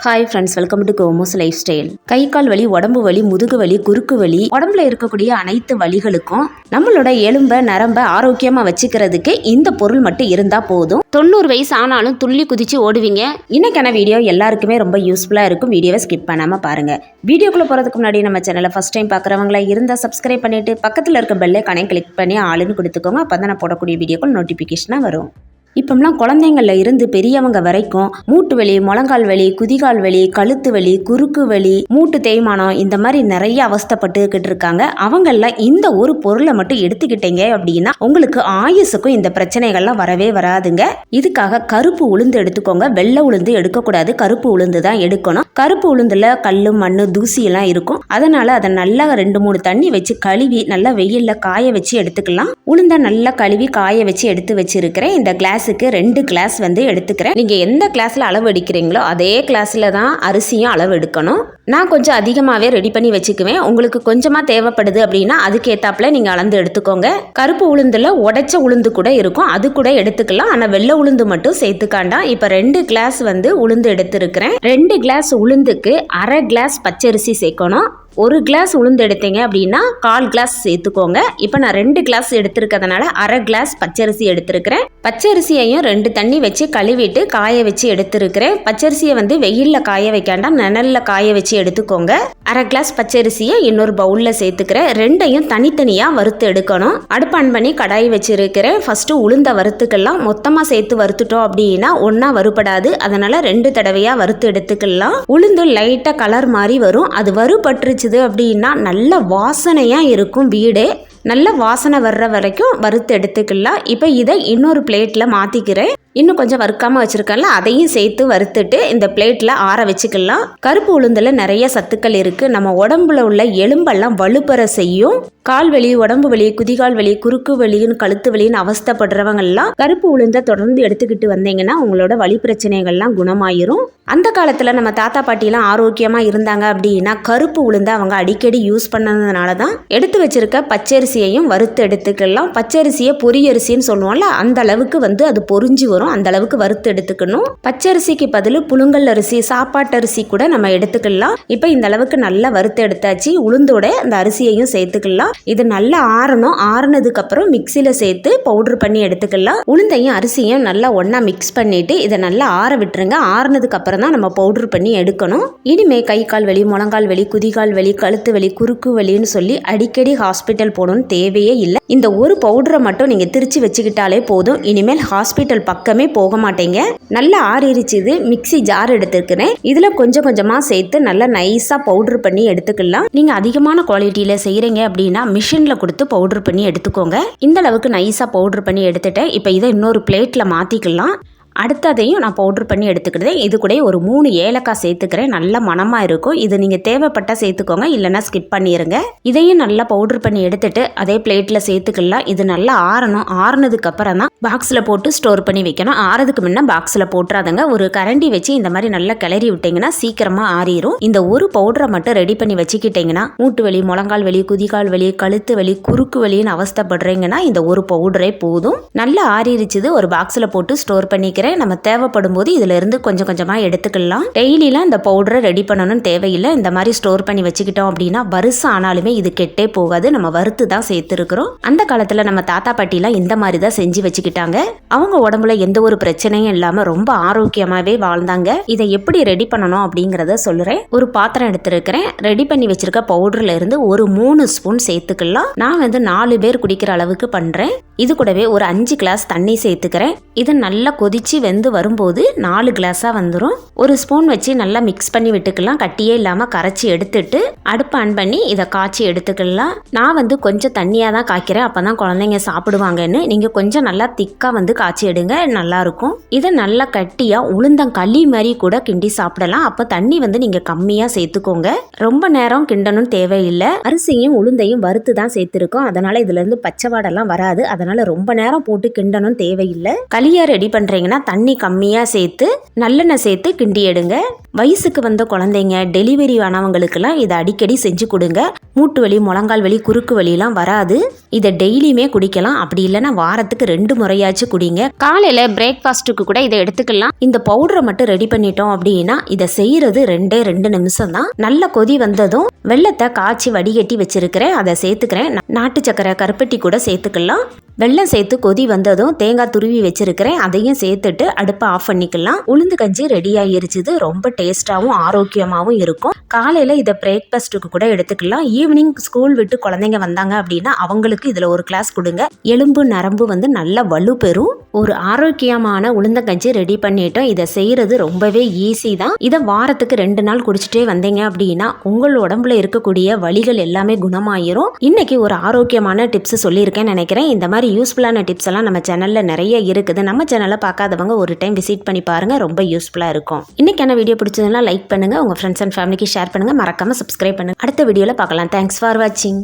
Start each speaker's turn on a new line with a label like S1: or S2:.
S1: Hi friends, welcome to கோமோஸ் life style. கை கால் வலி, உடம்பு வலி, முதுகு வலி, குறுக்கு வலி, உடம்புல இருக்கக்கூடிய அனைத்து வலிகளுக்கும் நம்மளோட எலும்பை நரம்ப ஆரோக்கியமா வச்சுக்கிறதுக்கு இந்த பொருள் மட்டும் இருந்தா போதும். 90 வயசு ஆனாலும் துள்ளி குதிச்சு ஓடுவீங்க. இன்னைக்கான வீடியோ எல்லாருக்குமே ரொம்ப யூஸ்ஃபுல்லா இருக்கும். வீடியோவை ஸ்கிப் பண்ணாம பாருங்க. வீடியோக்குள்ள போறதுக்கு முன்னாடி நம்ம சேனலை ஃபர்ஸ்ட் டைம் பாக்குறவங்களா இருந்தா சப்ஸ்கிரைப் பண்ணிட்டு பக்கத்துல இருக்க பெல் ஐகானை கிளிக் பண்ணி ஆளுன்னு கொடுத்துக்கோங்க. அப்பதான் நான் போடக்கூடிய வீடியோக்கள் நோட்டிபிகேஷனா வரும். இப்போம்லாம் குழந்தைங்கள்ல இருந்து பெரியவங்க வரைக்கும் மூட்டு வலி, முழங்கால் வலி, குதிகால் வலி, கழுத்து வலி, குறுக்கு வலி, மூட்டு தேய்மானம் இந்த மாதிரி நிறைய அவஸ்தைப்பட்டுக்கிட்டு இருக்காங்க. அவங்கெல்லாம் இந்த ஒரு பொருளை மட்டும் எடுத்துக்கிட்டீங்க அப்படின்னா உங்களுக்கு ஆயுசுக்கும் இந்த பிரச்சனைகள்லாம் வரவே வராதுங்க. இதுக்காக கருப்பு உளுந்து எடுத்துக்கோங்க. வெள்ளை உளுந்து எடுக்கக்கூடாது, கருப்பு உளுந்து தான் எடுக்கணும். கருப்பு உளுந்துல கல், மண், தூசி எல்லாம் இருக்கும். அதனால அதை நல்லா 2-3 தண்ணி வச்சு கழுவி நல்லா வெயில்ல காய வச்சு எடுத்துக்கலாம். உளுந்த நல்லா கழுவி காய வச்சு எடுத்து வச்சிருக்கிறேன். இந்த கிளாஸுக்கு 2 கிளாஸ் எடுத்துக்கிறேன். நீங்க எந்த கிளாஸ்ல அளவு எடுக்கிறீங்களோ அதே கிளாஸ்ல தான் அரிசியும் அளவு எடுக்கணும். நான் கொஞ்சம் அதிகமாகவே ரெடி பண்ணி வச்சுக்குவேன். உங்களுக்கு கொஞ்சமாக தேவைப்படுது அப்படின்னா அதுக்கேற்றாப்புல நீங்கள் அளந்து எடுத்துக்கோங்க. கருப்பு உளுந்தில் உடைச்ச உளுந்து கூட இருக்கும், அது கூட எடுத்துக்கலாம். ஆனால் வெள்ளை உளுந்து மட்டும் சேர்த்துக்காண்டாம். இப்போ 2 கிளாஸ் உளுந்து எடுத்துருக்கிறேன். 2 கிளாஸ் உளுந்துக்கு 1/2 கிளாஸ் பச்சரிசி சேர்க்கணும். 1 கிளாஸ் உளுந்து எடுத்தீங்க அப்படின்னா 1/4 கிளாஸ் சேர்த்துக்கோங்க. இப்போ நான் 2 கிளாஸ் எடுத்துருக்கிறதுனால 1/2 கிளாஸ் பச்சரிசி எடுத்துருக்கிறேன். பச்சரிசியையும் 2 தண்ணி வச்சு கழுவிட்டு காய வச்சு எடுத்துருக்கிறேன். பச்சரிசியை வெயிலில் காய வைக்காண்டாம், நிழலில் காய வச்சு எடுத்துக்கோங்க. 1/2 கிளாஸ் பச்சரிசியை இன்னொரு பவுலில் சேர்த்துக்கிறேன். 2ஐயும் தனித்தனியாக வறுத்து எடுக்கணும். அடுப்பு ஆன் பண்ணி கடாய் வச்சிருக்கிறேன். ஃபர்ஸ்ட் உளுந்த வறுத்துக்கலாம். மொத்தமாக சேர்த்து வறுத்துட்டோம் அப்படின்னா ஒன்றா வறுபடாது. அதனால 2 தடவையாக வறுத்து எடுத்துக்கலாம். உளுந்து லைட்டாக கலர் மாதிரி வரும். அது வறுபட்டுருச்சு அப்படின்னா நல்ல வாசனையா இருக்கும். வீடே நல்ல வாசனை வர்ற வரைக்கும் வறுத்து எடுத்துக்கலாம். இப்போ இதை இன்னொரு பிளேட்ல மாத்திக்கிறேன். இன்னும் கொஞ்சம் வறுக்காம வச்சிருக்கேன்ல, அதையும் சேர்த்து வறுத்துட்டு இந்த பிளேட்ல ஆற வச்சுக்கலாம். கருப்பு உளுந்துல நிறைய சத்துக்கள் இருக்கு. நம்ம உடம்புல உள்ள எலும்பெல்லாம் வலுப்பெற செய்யும். கால் வலி, உடம்பு வலி, குதிகால் வலி, குறுக்கு வலின்னு கழுத்து வலின்னு அவஸ்தைப்படுறவங்க எல்லாம் கருப்பு உளுந்த தொடர்ந்து எடுத்துக்கிட்டு வந்தீங்கன்னா உங்களோட வலி பிரச்சனைகள்லாம் குணமாயிரும். அந்த காலத்துல நம்ம தாத்தா பாட்டிலாம் ஆரோக்கியமா இருந்தாங்க அப்படின்னா கருப்பு உளுந்த அவங்க அடிக்கடி யூஸ் பண்ணதுனால தான் எடுத்து வச்சிருக்க பச்சரிசியையும் வறுத்து எடுத்துக்கலாம். பச்சரிசியை பொரியரிசின்னு சொல்லுவோம்ல, அந்த அளவுக்கு அது பொரிஞ்சு வரும். அந்த அளவுக்கு வறுத்து எடுத்துக்கணும். பச்சரிசிக்கு பதில் புழுங்கல் அரிசி, சாப்பாட்டு அரிசி கூட நம்ம எடுத்துக்கலாம். இப்போ இந்த அளவுக்கு நல்லா வறுத்து எடுத்தாச்சு. உளுந்தோட அந்த அரிசியையும் சேர்த்துக்கலாம். இது நல்லா ஆறணும். ஆறுனதுக்கு அப்புறம் மிக்சியில சேர்த்து பவுடர் பண்ணி எடுத்துக்கலாம். உளுந்தையும் அரிசியும் நல்லா ஒண்ணா மிக்ஸ் பண்ணிட்டு இதை நல்லா ஆற விட்டுருங்க. ஆறுனதுக்கு அப்புறம் தான் நம்ம பவுடர் பண்ணி எடுக்கணும். இனிமே கை கால் வலி, முழங்கால் வலி, குதிகால் வலி, கழுத்து வலி, குறுக்கு வலின்னு சொல்லி அடிக்கடி ஹாஸ்பிட்டல் போகணும்னு தேவையே இல்லை. இந்த ஒரு பவுடரை மட்டும் நீங்க திரிச்சு வச்சுக்கிட்டாலே போதும். இனிமேல் ஹாஸ்பிட்டல் பக்கமே போக மாட்டீங்க. நல்லா ஆறிடுச்சு. இது மிக்சி ஜார் எடுத்துக்கிறேன். இதுல கொஞ்சம் கொஞ்சமா சேர்த்து நல்லா நைஸா பவுடர் பண்ணி எடுத்துக்கலாம். நீங்க அதிகமான குவாலிட்டியில செய்யறீங்க அப்படின்னா மிஷின்ல கொடுத்து பவுடர் பண்ணி எடுத்துக்கோங்க. இந்த அளவுக்கு நைஸா பவுடர் பண்ணி எடுத்துட்டேன். இப்போ இதை இன்னொரு பிளேட்ல மாத்திக்கலாம். அடுத்ததையும் நான் பவுடர் பண்ணி எடுத்துக்கிட்டேன். இது கூட ஒரு 3 ஏலக்காய் சேர்த்துக்கிறேன். நல்ல மணமாக இருக்கும். இது நீங்கள் தேவைப்பட்டால் சேர்த்துக்கோங்க, இல்லைன்னா ஸ்கிப் பண்ணிடுங்க. இதையும் நல்லா பவுடர் பண்ணி எடுத்துட்டு அதே பிளேட்டில் சேர்த்துக்கலாம். இது நல்லா ஆறணும். ஆறுனதுக்கு அப்புறம் தான் பாக்ஸில் போட்டு ஸ்டோர் பண்ணி வைக்கணும். ஆறதுக்கு முன்னே பாக்ஸில் போட்டுறாதுங்க. ஒரு கரண்டி வச்சு இந்த மாதிரி நல்லா கிளறி விட்டிங்கன்னா சீக்கிரமாக ஆறிடும். இந்த ஒரு பவுடரை மட்டும் ரெடி பண்ணி வச்சுக்கிட்டிங்கன்னா மூட்டு வலி, முழங்கால் வலி, குதிகால் வலி, கழுத்து வலி, குறுக்கு வலின்னு அவஸ்தைப்படுறீங்கன்னா இந்த ஒரு பவுடரே போதும். நல்லா ஆறிடுச்சுது. ஒரு பாக்ஸில் போட்டு ஸ்டோர் பண்ணிக்கிறேன். நம்ம தேவைப்படும் போது இதுல இருந்து கொஞ்சம் கொஞ்சமா எடுத்துக்கலாம். டெய்லிலாம் இந்த பவுடரை ரெடி பண்ணணும்னு தேவையில்லை. இந்த மாதிரி ஸ்டோர் பண்ணி வச்சுக்கிட்டோம் அப்படின்னா வருஷம் ஆனாலுமே இது கெட்டே போகாது. நம்ம வறுத்து தான் சேர்த்துருக்கிறோம். அந்த காலத்துல நம்ம தாத்தா பாட்டிலாம் இந்த மாதிரி தான் செஞ்சு வச்சுக்கிட்டாங்க. அவங்க உடம்புல எந்த ஒரு பிரச்சனையும் இல்லாம ரொம்ப ஆரோக்கியமாவே வாழ்ந்தாங்க. இதை எப்படி ரெடி பண்ணணும் அப்படிங்கறத சொல்றேன். ஒரு பாத்திரம் எடுத்திருக்கிறேன். ரெடி பண்ணி வச்சிருக்க பவுடர்ல இருந்து ஒரு 3 ஸ்பூன் சேர்த்துக்கலாம். நான் 4 பேர் குடிக்கிற அளவுக்கு பண்றேன். இது கூடவே ஒரு 5 கிளாஸ் தண்ணி சேர்த்துக்கிறேன். இது நல்லா கொதிச்சு வெந்து வரும்போது 4 கிளாஸா வந்துடும். ஒரு ஸ்பூன் வச்சு நல்லா மிக்ஸ் பண்ணி விட்டுக்கலாம். கட்டியே இல்லாம கரைச்சி எடுத்துட்டு அடுப்பு ஆன் பண்ணி இதை காய்ச்சி எடுத்துக்கலாம். நான் கொஞ்சம் தண்ணியா தான் காய்க்கிறேன். அப்பதான் குழந்தைங்க சாப்பிடுவாங்கன்னு. நீங்க கொஞ்சம் நல்லா திக்கா காய்ச்சி எடுங்க, நல்லா இருக்கும். இதை நல்லா கட்டியா உளுந்தங்களி மாதிரி கூட கிண்டி சாப்பிடலாம். அப்ப தண்ணி நீங்க கம்மியா சேர்த்துக்கோங்க. ரொம்ப நேரம் கிண்டணும் தேவையில்லை. அரிசியும் உளுந்தையும் வறுத்து தான் சேர்த்திருக்கோம். அதனால இதுல இருந்து பச்சை வாடெல்லாம் வராது. அதனால ரொம்ப நேரம் போட்டு கிண்டணும் தேவையில்லை. களியா ரெடி பண்றீங்கன்னா தண்ணி கம்மியாக சேர்த்து நல்லெண்ணெய் சேர்த்து கிண்டி எடுங்க. வயசுக்கு வந்த குழந்தைங்க, டெலிவரி ஆனவங்களுக்கெல்லாம் இதை அடிக்கடி செஞ்சு கொடுங்க. மூட்டு வலி, முழங்கால் வலி, குறுக்கு வலிலாம் வராது. இதை டெய்லியுமே குடிக்கலாம். அப்படி இல்லைன்னா வாரத்துக்கு 2 முறையாச்சும் குடிங்க. காலையில் பிரேக்ஃபாஸ்ட்டுக்கு கூட இதை எடுத்துக்கலாம். இந்த பவுடரை மட்டும் ரெடி பண்ணிட்டோம் அப்படின்னா இதை செய்யறது 2 நிமிஷம் தான். நல்ல கொதி வந்ததும் வெள்ளத்தை காய்ச்சி வடிகட்டி வச்சிருக்கிறேன், அதை சேர்த்துக்கிறேன். நாட்டு சக்கரை, கருப்பட்டி கூட சேர்த்துக்கலாம். வெல்லம் சேர்த்து கொதி வந்ததும் தேங்காய் துருவி வச்சிருக்கிறேன், அதையும் சேர்த்துட்டு அடுப்பை ஆஃப் பண்ணிக்கலாம். உளுந்து கஞ்சி ரெடி ஆகிருச்சுது. ரொம்ப டேஸ்டாகவும் ஆரோக்கியமாகவும் இருக்கும். காலையில் இதை பிரேக்ஃபாஸ்ட்டுக்கு கூட எடுத்துக்கலாம். ஈவினிங் ஸ்கூல் விட்டு குழந்தைங்க வந்தாங்க அப்படின்னா அவங்களுக்கு இதில் ஒரு கிளாஸ் கொடுங்க. எலும்பு நரம்பு நல்ல வலு பெறும். ஒரு ஆரோக்கியமான உளுந்தங்கஞ்சி ரெடி பண்ணிட்டோம். இதை செய்யறது ரொம்பவே ஈஸி தான். இதை வாரத்துக்கு 2 நாள் குடிச்சிட்டே வந்தீங்க அப்படின்னா உங்கள் உடம்புல இருக்கக்கூடிய வலிகள் எல்லாமே குணமாயிரும். இன்னைக்கு ஒரு ஆரோக்கியமான டிப்ஸ் சொல்லியிருக்கேன்னு நினைக்கிறேன். இந்த மாதிரி யூஸ்ஃபுல்லான டிப்ஸ் எல்லாம் நம்ம சேனலில் நிறைய இருக்குது. நம்ம சேனலை பார்க்காதவங்க ஒரு டைம் விசிட் பண்ணி பாருங்க, ரொம்ப யூஸ்ஃபுல்லாக இருக்கும். இன்னைக்கான வீடியோ பிடிச்சதுன்னா லைக் பண்ணுங்க, உங்க ஃப்ரெண்ட்ஸ் அண்ட் ஃபேமிலிக்கு ஷேர் பண்ணுங்க, மறக்காம சப்ஸ்கிரைப் பண்ணுங்க. அடுத்த வீடியோவில் பார்க்கலாம். தேங்க்ஸ் ஃபார் வாட்சிங்.